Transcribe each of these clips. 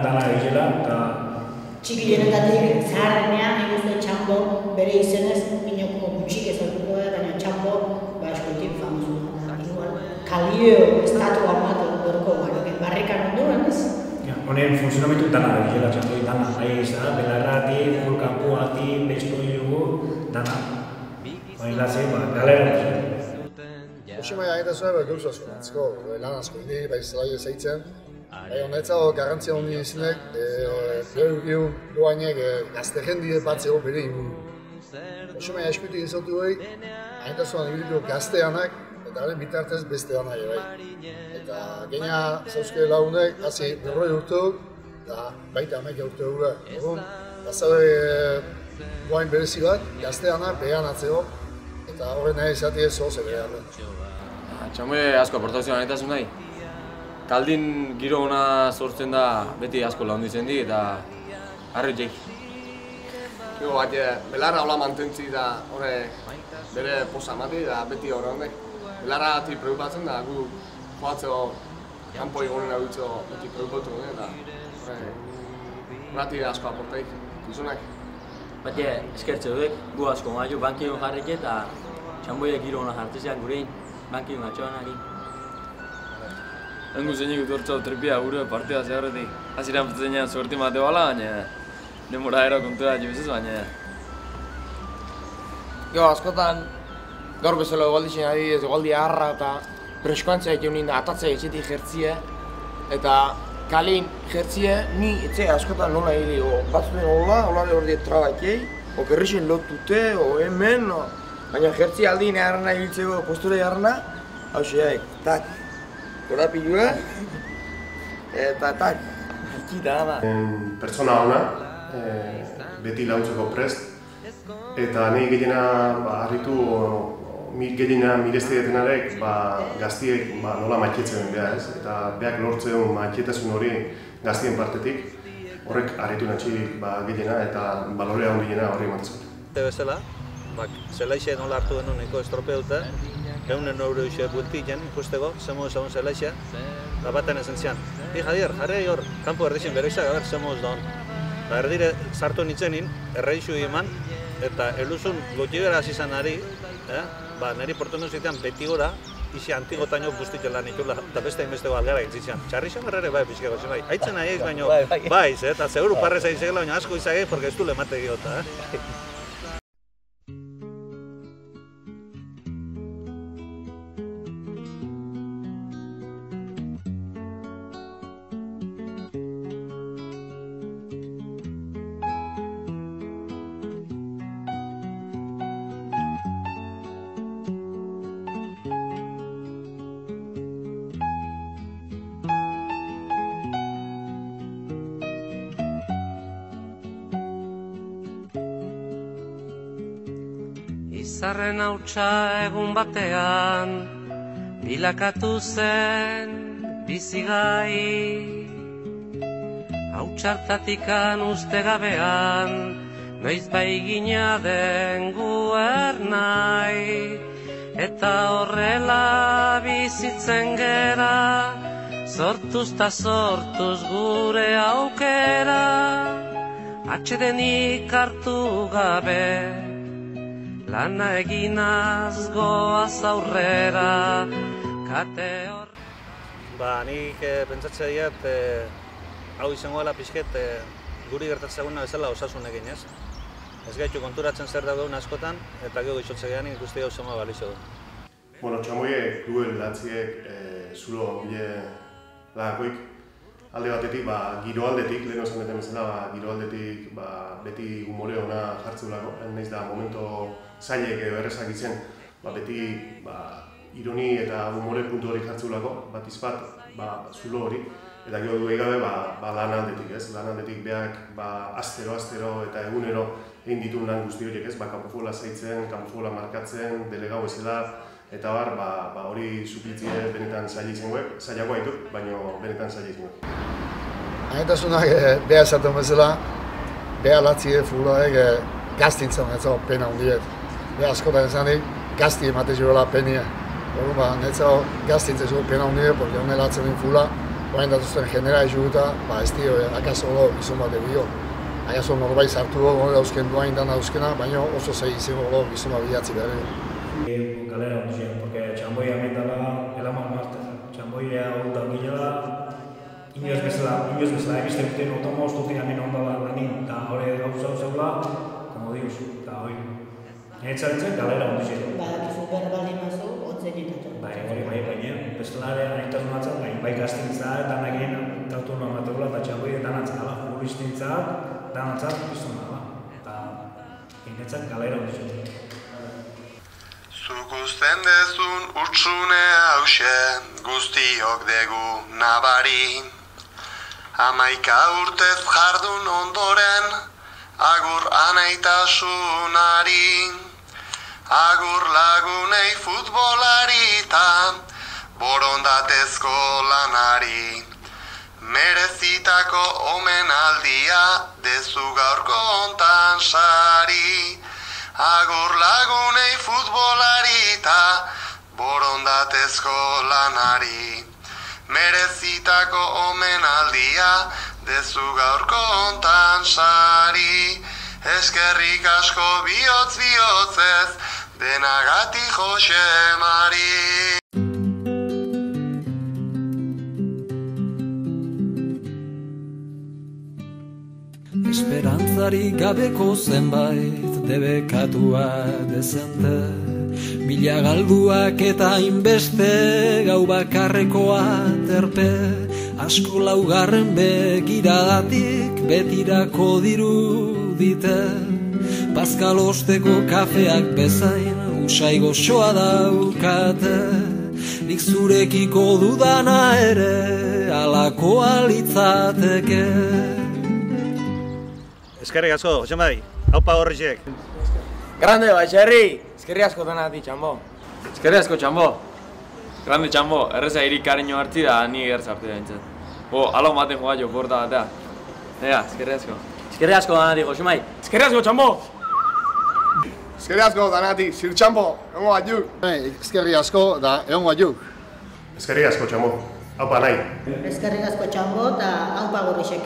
dana egitela, eta... Txikilenetatik zaharrenean, eguzte txambo bere izenez, minoko gutxik ezautuko da, baina txambo askotik famosu da. Igual, kalio estatu bat dorko barrikan onduran ez? Honen funtzionamentu dana egitela, txambo dana. Belarrati, fulkanpuati, bezkoilugu, dana. Baina galera. Oshima egiten zuen gauz asko natziko, lan asko indi, bai zelaia zeitzen. Honetzago garrantzia hondi izinek, behar duainek gazte jendide bat zego bere inguru. Oshima eskutik izautu hori, egiten zuen ibilitu gazteanak, eta garen bitartez beste dana bai. Eta gaina zauzke lagunek, hasi 40 urte, eta baita 11 urte gure. Egun, bazabe guain berezi bat, gazteanak behan atzego, eta horren nahi izati ez zoze behan. Txamue asko aportazioan anitasun nahi. Kaldin giro ona sortzen da beti asko lagundu izen di eta harritxeik. Gero bat, belarra hola mantentzi da bere posa emati da beti horre hondek. Belarra ati preocupatzen da gu joatzeko kanpo egonen abitzo beti preocupatu eta horreti asko aporteik, gizunak. Baina eskertze dudek, gu asko maio bankion jarrike eta txamboiek giro ona jartzean gurein bankion atxoan ari. Engu zeinik utortzau trepia gure partia zeharretik. Haziran zenean suerte mate bala, baina denbora ero kontua jibizez, baina... Askotan gaur bezala egaldixen ari ez egaldi harra eta preskoantzea egin nien atatzea etxetik jertzie eta kalin jertzie ni etxe askotan nola egin batzuten hola hori trabakei okerrixen lotute, hemen, baina jertzie aldin eharrena ibiltzeko postura eharrena hau xeaik, tak, korapilua eta tak, ikita da. Pertsona ona, beti laguntzeko prest, eta nahi gehiena harritu gehiena mirezte detenarek gaztiek nola maitietzen behar ez, eta beak lortzen maitietasun hori gaztien partetik, horrek harritu natxik gehiena eta balorea hondiena horri ematezko. Bezala, zelaixe nola hartu denuneko estropeuta, €100 ise bueltiken ikusteko, zemo ezagun zelaixe, eta baten ezen zian. Javier, jarri hor, kanpo erdixen bereizak, aber, zemo ez da hon. Erdire sartu nintzenin, erreixu eman, eta eluzun gotxibera hasi izan ari, niri portunu zitean beti gora, isi antigotaino guztitzen lan ikula, eta beste inbesteko algara egitzitzen. Txarri xamarra ere bai pixkeko zen bai. Haitzen nahi ez baino, baiz, eta seguru parrez aizegela, baina asko izagei, porque ez du lemate giota. Izarren hautsa egun batean, bilakatu zen bizigai. Hautsartatikan uste gabean, noiz bai gina den guernai. Eta horrela bizitzen gera, sortuz ta sortuz gure aukera. Atxedenik hartu gabe, lana eginaz goaz aurrera, kate hor... Nik pentsatzea diat, hau izango dela pixket guri gertatzeguna bezala osasunekin, ez? Ez gaitu konturatzen zer dagoen askotan, eta gero izotzegean ikusti gau zema balizio du. Txamoiek, duel latziek, zulo bile lagakoik, alde batetik, giro aldetik, lehen osan deten bezala, giro aldetik beti humore ona jartzeulako, nahiz da momento zailek errezak izen, beti ironi eta humore puntu hori jartzeulako, bat izbat zulo hori, eta gero du egabe lan aldetik, ez? Lan aldetik beak astero eta egunero egin ditun lan guzti horiek, ez? Kanpofola zaitzen, kanpofola markatzen, delegau ezela, eta hori suplitzie benetan zaila izangoek, zailagoa dituk, baina benetan zaila izangoek. Hainetasunak beha esaten bezala, beha latzie futbolaek gaztintzen netzago pena hundiet. Beha askotan esanik, gazti ematen zirola penia. Netzago gaztintzen zirola pena hundiet, porque hone latzen din futbola, Oain datuzten jenera ezuguta, ez dio, akazolo izan bat egio. Akaso norbait sartu gogo dauzken duain dan dauzkena, baina oso zei izango gogo izan bat bilatzi behar egin. Galera ondo ziren, porque Txamboia amendala, elaman martez. Txamboia onda gila, inoz bezala, egizte urtean otomoz duten hemen ondala lanin, eta hori gauza zeula, como dius, eta hori. Netzaritzen galera ondo ziren. Badakizu berbali mazu, otzen ditatu. Bai, baina, bestelare anitasun atzat, bai gaztintza, danagien tratu normateula, eta Txamboia danatzala, futbolistintza, danatzat, piztun dala. Eta netzat galera ondo ziren. Zuk usten dezun urtsune hause, guztiok degu nabari. 11 urtez jardun ondoren, agur anaitasunari. Agur lagunei futbolari eta borondatezko lanari. Merezitako omenaldia dezu gaurko hontan sari. Agur lagunei futbolari eta borondatezko lanari. Merezitako omenaldia dezu gaurko hontan sari. Eskerrik asko bihotz-bihotzez, denagati Jose Mari. Esperantzarik gabeko zenbait debekatua dezente, mila galduak eta inbeste gau bakarrekoa terpe, asko laugarren begiradatik betirako dirudite, Pascal osteko kafeak bezain usai goxoa daukate, nik zurekiko dudana ere alakoa litzateke. Eskerrik asko, Jose Mari, haupa horrexek. Grande, Baixerri! Eskerri asko denati, Txambo. Eskerri asko, Txambo. Grande, Txambo, erreza irik kariño hartzi da ni gertzartu da entzat. Alo maten joa jo, porta batea. Ega, eskerri asko. Eskerri asko danati, Jose Mari. Eskerri asko, Txambo! Eskerri asko danati, Sir Txambo, egongo bat juk. Eskerri asko da egongo bat juk. Eskerrik asko, Txambo. Haupa nahi. Eskerrik asko Txambo eta haupa gorrixek.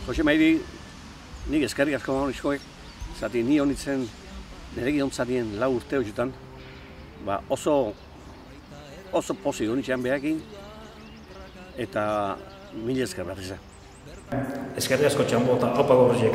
Jose Mari, nik eskerrik asko horrezkoek, zati ni honitzen nire gidontzatien 4 urte horietan, oso pozik honitzean behakin, eta mila esker bat izan. Eskerrik asko Txambo eta haupa gorrixek.